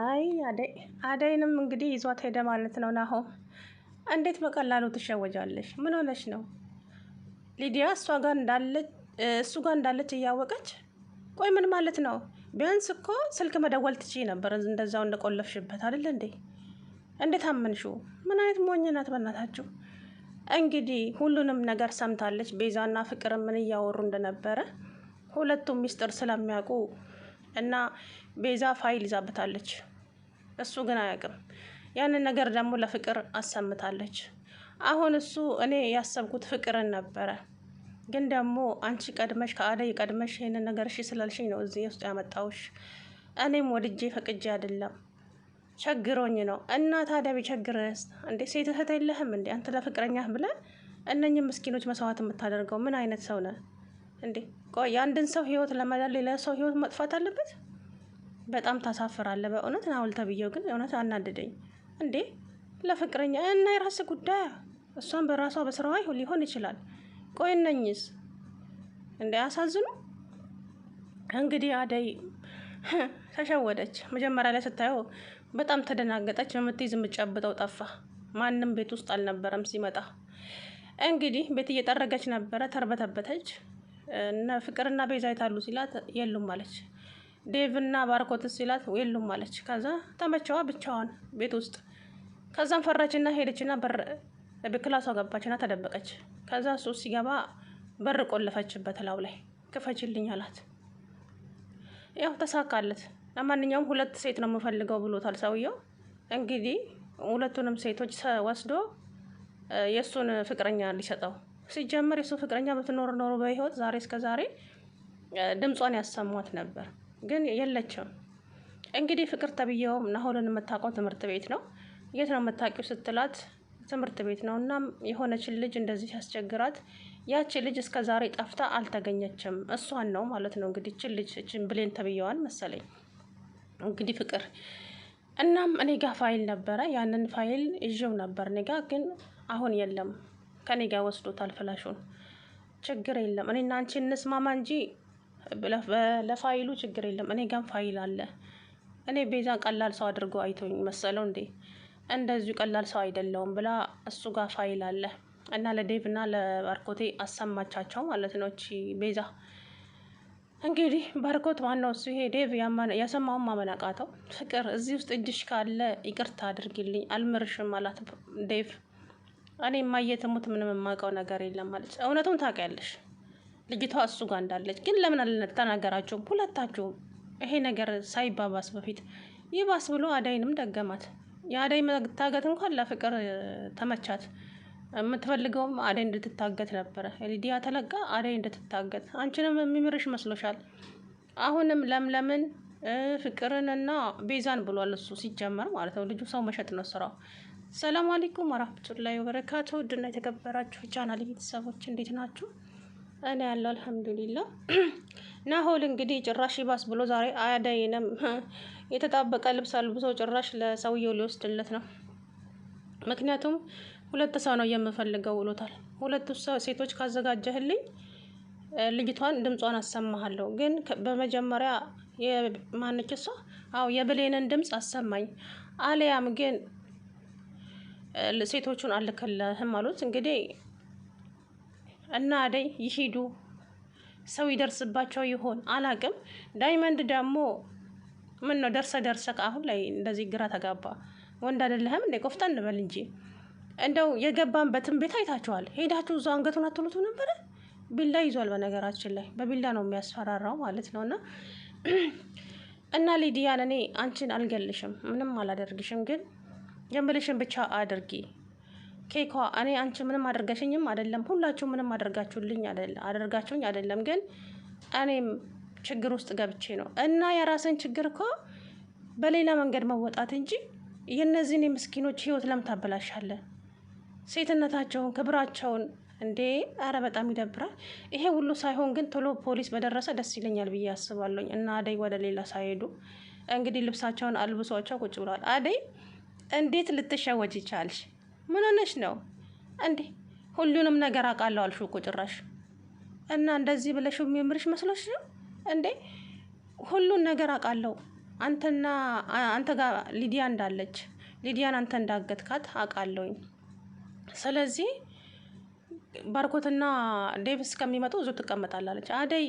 አይ አደይንም እንግዲህ ይዟት ሄደ ማለት ነው። ናሆም እንዴት በቀላሉ ትሸወጃለሽ? ምን ሆነሽ ነው? ሊዲያ እሱ ጋር እንዳለች እያወቀች ቆይ ምን ማለት ነው? ቢያንስ እኮ ስልክ መደወል ትችይ ነበር፣ እንደዛው እንደቆለፍሽበት አይደል እንዴ? እንዴት አመንሽው? ምን አይነት ሞኝ ናት በእናታችሁ። እንግዲህ ሁሉንም ነገር ሰምታለች። ቤዛና ፍቅር ምን እያወሩ እንደነበረ ሁለቱም ሚስጥር ስለሚያውቁ እና ቤዛ ፋይል ይዛበታለች። እሱ ግን አያውቅም። ያንን ነገር ደግሞ ለፍቅር አሰምታለች። አሁን እሱ እኔ ያሰብኩት ፍቅርን ነበረ፣ ግን ደግሞ አንቺ ቀድመሽ ከአደይ ቀድመሽ ይሄንን ነገር እሺ ስላልሽኝ ነው እዚህ ውስጥ ያመጣውሽ። እኔም ወድጄ ፈቅጄ አይደለም ቸግሮኝ ነው። እና ታዲያ ቢቸግርስ እንዴ? ሴት እህት የለህም እንዴ? አንተ ለፍቅረኛህ ብለህ እነኝህ ምስኪኖች መስዋዕት የምታደርገው ምን አይነት ሰው ነህ እንዴ? ቆይ የአንድን ሰው ህይወት ለመዳን ሌላ ሰው ህይወት መጥፋት አለበት? በጣም ታሳፍራለህ በእውነት። ናውል ተብዬው ግን እውነት አናደደኝ እንዴ። ለፍቅረኛ እና የራስ ጉዳይ፣ እሷን በራሷ በስራዋ ሊሆን ይችላል። ቆይ እነኝስ እንዴ አሳዝኑ። እንግዲህ አደይ ተሸወደች። መጀመሪያ ላይ ስታየው በጣም ተደናገጠች። የምትይዝ የምትጨብጠው ጠፋ። ማንም ቤት ውስጥ አልነበረም ሲመጣ። እንግዲህ ቤት እየጠረገች ነበረ፣ ተርበተበተች። እነ ፍቅርና ቤዛ የታሉ ሲላት የሉም አለች። ዴቭና ባርኮትስ ሲላት የሉም አለች። ከዛ ተመቸዋ ብቻዋን ቤት ውስጥ። ከዛም ፈራችና ሄደችና ክላሷ ገባችና ተደበቀች። ከዛ እሱ ሲገባ በር ቆለፈችበት። ላው ላይ ክፈችልኝ አላት። ያው ተሳካለት። ለማንኛውም 2 ሴት ነው የምፈልገው ብሎታል ሰውየው። እንግዲህ ሁለቱንም ሴቶች ወስዶ የእሱን ፍቅረኛ ሊሰጠው። ሲጀመር የእሱ ፍቅረኛ ብትኖር ኖሮ በህይወት ዛሬ እስከ ዛሬ ድምጿን ያሰሟት ነበር፣ ግን የለችም። እንግዲህ ፍቅር ተብዬውም ናሆልን የምታውቀው ትምህርት ቤት ነው። የት ነው የምታውቂው ስትላት ትምህርት ቤት ነው። እናም የሆነችን ልጅ እንደዚህ ሲያስቸግራት ያቺ ልጅ እስከ ዛሬ ጠፍታ አልተገኘችም። እሷን ነው ማለት ነው እንግዲህ እችን ብሌን ተብዬዋን መሰለኝ እንግዲህ ፍቅር። እናም እኔ ጋ ፋይል ነበረ፣ ያንን ፋይል ይዤው ነበር እኔ ጋ፣ ግን አሁን የለም። ከኔ ጋ ወስዶታል ፍላሹን። ችግር የለም እኔና አንቺ እንስማማ እንጂ ለፋይሉ ችግር የለም። እኔ ጋም ፋይል አለ። እኔ ቤዛን ቀላል ሰው አድርጎ አይቶኝ መሰለው እንዴ? እንደዚሁ ቀላል ሰው አይደለውም ብላ እሱ ጋር ፋይል አለ እና ለዴቭ እና ለባርኮቴ አሰማቻቸው ማለት ነው እቺ ቤዛ። እንግዲህ ባርኮት ማነው እሱ ይሄ ዴቭ ያሰማውን ማመን አቃተው። ፍቅር እዚህ ውስጥ እጅሽ ካለ ይቅርታ አድርጊልኝ አልምርሽም አላት ዴቭ። እኔ ማየትሙት ምንም የማውቀው ነገር የለም ማለት እውነቱን ታውቂያለሽ ልጅቷ እሱ ጋር እንዳለች፣ ግን ለምን አልተናገራችሁም ሁለታችሁም? ይሄ ነገር ሳይባባስ በፊት ይባስ ብሎ አዳይንም ደገማት። የአዳይ መታገት እንኳን ለፍቅር ተመቻት። የምትፈልገውም አዳይ እንድትታገት ነበረ። ሊዲያ ተለጋ አዳይ እንድትታገት። አንቺንም የሚምርሽ መስሎሻል? አሁንም ለምለምን ፍቅርን እና ቤዛን ብሏል እሱ ሲጀመር ማለት ነው። ልጁ ሰው መሸጥ ነው ስራው። ሰላም አለይኩም ወራህመቱላሂ ወበረካቱ። ውድና የተከበራችሁ ቻናል ቤተሰቦች እንዴት ናችሁ? እኔ ያለው አልሐምዱሊላህ። ናሆል እንግዲህ ጭራሽ ይባስ ብሎ ዛሬ አዳይንም የተጣበቀ ልብስ አልብሶ ጭራሽ ለሰውየው ሊወስድለት ነው። ምክንያቱም 2 ሰው ነው የምፈልገው ብሎታል። 2 ሴቶች ካዘጋጀህልኝ ልጅቷን ድምጿን አሰማሃለሁ፣ ግን በመጀመሪያ የማነች እሷ? አዎ የብሌንን ድምፅ አሰማኝ፣ አሊያም ግን ሴቶቹን አልከለህም አሉት። እንግዲህ እና አደይ ይሄዱ፣ ሰው ይደርስባቸው ይሆን አላቅም። ዳይመንድ ደግሞ ምን ነው ደርሰ አሁን ላይ እንደዚህ ግራ ተጋባ። ወንድ አይደለህም እንዴ? ቆፍጠን እንበል እንጂ። እንደው የገባንበትን ቤት አይታችኋል። ሄዳችሁ እዛው አንገቱን አትሉት ነበረ? ቢላ ይዟል። በነገራችን ላይ በቢላ ነው የሚያስፈራራው ማለት ነው። እና ሊዲያን እኔ አንቺን አልገልሽም፣ ምንም አላደርግሽም፣ ግን የምልሽን ብቻ አድርጊ። ኬኳ እኔ አንቺ ምንም አድርገሽኝም አይደለም፣ ሁላችሁ ምንም አድርጋችሁኝ አይደለም፣ ግን እኔም ችግር ውስጥ ገብቼ ነው። እና የራስን ችግር እኮ በሌላ መንገድ መወጣት እንጂ የእነዚህን የምስኪኖች ህይወት ለምን ታበላሻለህ? ሴትነታቸውን ክብራቸውን እንዴ! አረ በጣም ይደብራል። ይሄ ሁሉ ሳይሆን ግን ቶሎ ፖሊስ በደረሰ ደስ ይለኛል ብዬ አስባለሁኝ። እና አደይ ወደ ሌላ ሳይሄዱ እንግዲህ ልብሳቸውን አልብሷቸው ቁጭ ብለዋል። አደይ እንዴት ልትሸወጅ ይቻልሽ? ምን ሆነሽ ነው እንዴ? ሁሉንም ነገር አውቃለሁ አልሽው እኮ ጭራሽ። እና እንደዚህ ብለሽ የሚምርሽ መስሎሽ ነው እንዴ? ሁሉን ነገር አውቃለሁ አንተ ጋር ሊዲያ እንዳለች ሊዲያን አንተ እንዳገትካት አውቃለሁኝ። ስለዚህ ባርኮትና ዴቭ እስከሚመጡ እዙ ትቀመጣላለች። አደይ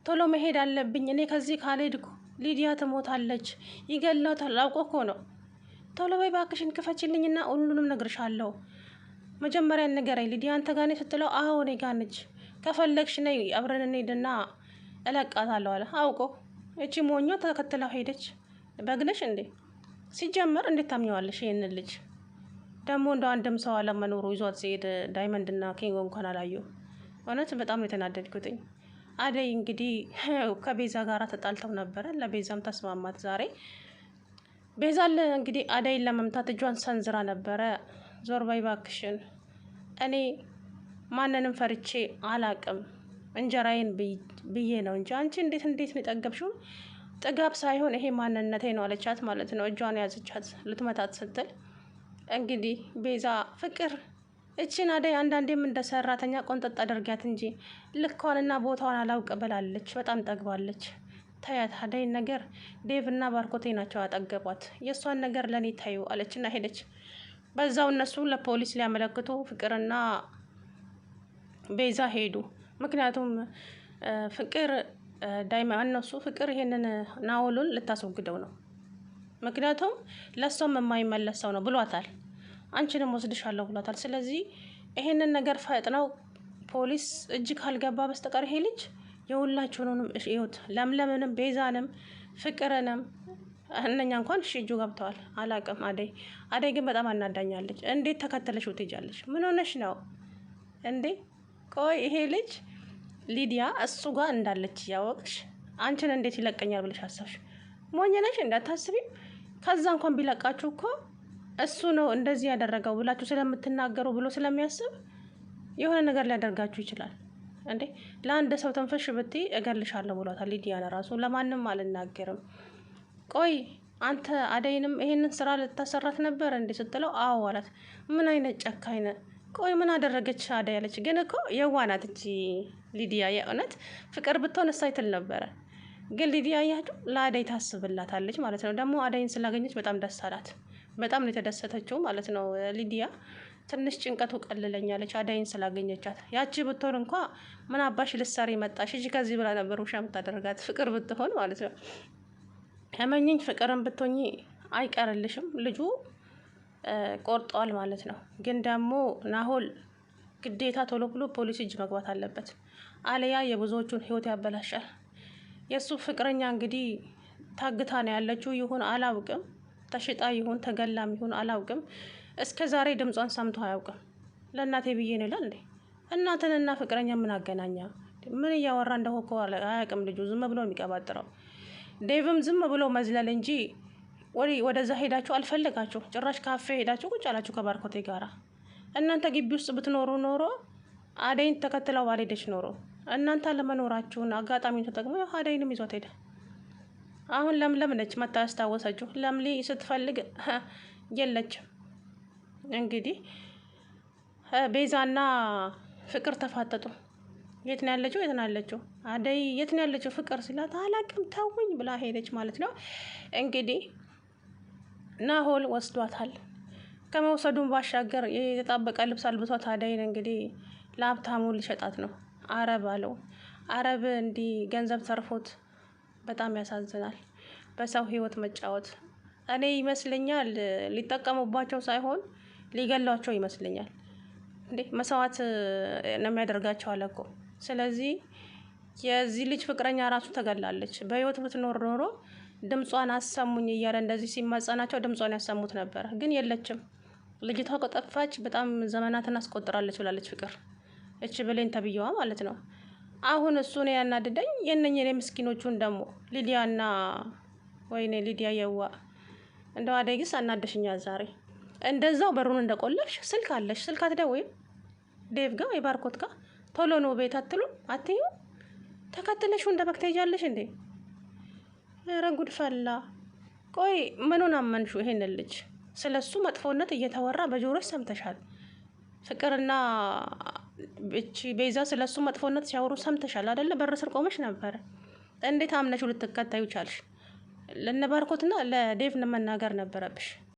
ቶሎ መሄድ አለብኝ፣ እኔ ከዚህ ካልሄድኩ ሊዲያ ትሞታለች፣ ይገላታል፣ አውቆ እኮ ነው። ቶሎ በይ እባክሽን ክፈችልኝና ሁሉንም ነግርሻለሁ። መጀመሪያ ንገረኝ፣ ሊዲያ አንተ ጋር ነች ስትለው አዎ እኔ ጋር ነች፣ ከፈለግሽ ነይ አብረን እንሂድና እለቃታለሁ አለ። አውቆ እቺ ሞኞ ተከትለው ሄደች። በግነሽ እንዴ? ሲጀመር እንዴት ታምኘዋለሽ? ይህንን ልጅ ደግሞ እንደ አንድም ሰው አለመኖሩ ይዟት ሲሄድ ዳይመንድና ኪንጎ እንኳን አላዩ። እውነት በጣም ነው የተናደድኩትኝ። አደይ እንግዲህ ከቤዛ ጋር ተጣልተው ነበረ። ለቤዛም ተስማማት ዛሬ። ቤዛል እንግዲህ አደይን ለመምታት እጇን ሰንዝራ ነበረ። ዞር በይ እባክሽን፣ እኔ ማንንም ፈርቼ አላቅም፣ እንጀራዬን ብዬ ነው እንጂ አንቺ እንዴት ነው የጠገብሽው? ጥጋብ ሳይሆን ይሄ ማንነቴ ነው አለቻት ማለት ነው። እጇን ያዘቻት ልትመታት ስትል እንግዲህ ቤዛ ፍቅር እችን አደይ አንዳንዴም እንደ ሰራተኛ ቆንጠጥ አድርጊያት እንጂ ልኳንና ቦታዋን አላውቅ ብላለች። በጣም ጠግባለች። ታያት አደይን ነገር ዴቭና ባርኮቴ ናቸው ያጠገቧት። የእሷን ነገር ለእኔ ታዩ አለችና ሄደች። በዛው እነሱ ለፖሊስ ሊያመለክቱ ፍቅርና ቤዛ ሄዱ። ምክንያቱም ፍቅር እነሱ ፍቅር ይሄንን ናኦልን ልታስወግደው ነው። ምክንያቱም ለእሷም የማይመለስ ሰው ነው ብሏታል። አንቺንም ወስድሻለሁ ብሏታል። ስለዚህ ይሄንን ነገር ፈጥነው ፖሊስ እጅ ካልገባ በስተቀር ይሄ ልጅ የሁላችሁንም ህይወት ለምለምንም ቤዛንም ፍቅርንም እነኛ እንኳን እጁ ገብተዋል። አላቅም። አደይ ግን በጣም አናዳኛለች። እንዴት ተከተለሽው ትሄጃለሽ? ምን ሆነሽ ነው እንዴ? ቆይ ይሄ ልጅ ሊዲያ እሱ ጋር እንዳለች እያወቅሽ አንቺን እንዴት ይለቀኛል ብለሽ አሰብሽ? ሞኝ ነሽ እንዳታስቢ። ከዛ እንኳን ቢለቃችሁ እኮ እሱ ነው እንደዚህ ያደረገው ብላችሁ ስለምትናገሩ ብሎ ስለሚያስብ የሆነ ነገር ሊያደርጋችሁ ይችላል። እንዴ ለአንድ ሰው ተንፈሽ ብትይ እገልሻለሁ ብሏታል። ሊዲያን ራሱ ለማንም አልናገርም። ቆይ አንተ አደይንም ይሄንን ስራ ልታሰራት ነበር እንዴ ስትለው አዎ አላት። ምን አይነት ጨካኝ ነህ? ቆይ ምን አደረገች አደይ አለች። ግን እኮ የዋናት እንጂ ሊዲያ የእውነት ፍቅር ብትሆን እሳይትል ነበረ። ግን ሊዲያ ያያችሁ ለአደይ ታስብላታለች ማለት ነው። ደግሞ አደይን ስላገኘች በጣም ደስ አላት። በጣም ነው የተደሰተችው ማለት ነው። ሊዲያ ትንሽ ጭንቀቱ ቀልለኛለች አደይን ስላገኘቻት። ያቺ ብትሆን እንኳ ምን አባሽ ልትሰሪ መጣሽ እጂ ከዚህ ብላ ነበር ውሻ የምታደርጋት ፍቅር ብትሆን ማለት ነው። ከመኘኝ ፍቅርን ብትሆኚ አይቀርልሽም። ልጁ ቆርጧል ማለት ነው። ግን ደግሞ ናሆል ግዴታ ቶሎ ብሎ ፖሊስ እጅ መግባት አለበት። አለያ የብዙዎቹን ህይወት ያበላሻል። የእሱ ፍቅረኛ እንግዲህ ታግታ ነው ያለችው። ይሁን አላውቅም፣ ተሽጣ ይሁን ተገላም ይሁን አላውቅም። እስከ ዛሬ ድምጿን ሰምቶ አያውቅም። ለእናቴ ብዬ ነው ይላል እንዴ? እናትንና ፍቅረኛ ምን አገናኛ? ምን እያወራ እንደሆነ እኮ አያውቅም ልጁ። ዝም ብሎ የሚቀባጥረው ዴቭም ዝም ብሎ መዝለል እንጂ ወደዛ ሄዳችሁ አልፈለጋችሁ። ጭራሽ ካፌ ሄዳችሁ ቁጭ አላችሁ ከባርኮቴ ጋራ። እናንተ ግቢ ውስጥ ብትኖሩ ኖሮ አደይን ተከትለው ባልሄደች ኖሮ እናንተ ለመኖራችሁን አጋጣሚውን ተጠቅሞ አደይንም ይዟት ሄደ። አሁን ለምለም ነች መታ ያስታወሰችው። ለምሊ ስትፈልግ የለችም። እንግዲህ ቤዛና ፍቅር ተፋጠጡ። የት ነው ያለችው? የት ነው ያለችው አደይ? የት ነው ያለችው ፍቅር ሲላት አላቅም ተውኝ ብላ ሄደች ማለት ነው። እንግዲህ ናሆል ወስዷታል። ከመውሰዱን ባሻገር የተጣበቀ ልብስ አልብሷት አደይን እንግዲህ ለሀብታሙ ሊሸጣት ነው። አረብ አለው። አረብ እንዲህ ገንዘብ ተርፎት በጣም ያሳዝናል። በሰው ህይወት መጫወት እኔ ይመስለኛል ሊጠቀሙባቸው ሳይሆን ሊገሏቸው ይመስለኛል። እንዴ መስዋዕት ነው የሚያደርጋቸው አለ እኮ። ስለዚህ የዚህ ልጅ ፍቅረኛ ራሱ ተገላለች። በህይወት ብትኖር ኖሮ ድምጿን አሰሙኝ እያለ እንደዚህ ሲማጸናቸው ድምጿን ያሰሙት ነበር። ግን የለችም። ልጅቷ ከጠፋች በጣም ዘመናትን አስቆጥራለች ብላለች ፍቅር። እች ብሌን ተብዬዋ ማለት ነው። አሁን እሱ ነው ያናድደኝ። የነኝኔ ምስኪኖቹን ደግሞ ሊዲያና ወይኔ ሊዲያ የዋ እንደው አደይግስ አናደሽኛል ዛሬ። እንደዛው በሩን እንደቆለፍሽ ስልክ አለሽ፣ ስልክ አትደውይም? ዴቭ ጋር የባርኮት ጋር ቶሎ ነው ቤት አትሉም? አትዩ ተከትለሽው እንደ በግ ትሄጃለሽ እንዴ? ኧረ ጉድ ፈላ። ቆይ ምኑን አመንሹ? ይሄን ልጅ ስለሱ መጥፎነት እየተወራ በጆሮች ሰምተሻል። ፍቅርና እቺ ቤዛ ስለሱ መጥፎነት ሲያወሩ ሰምተሻል አይደለ? በር ስር ቆመሽ ነበር። እንዴት አምነሽው ልትከታዩ ቻልሽ? ለነባርኮትና ለዴቭ መናገር ነበረብሽ።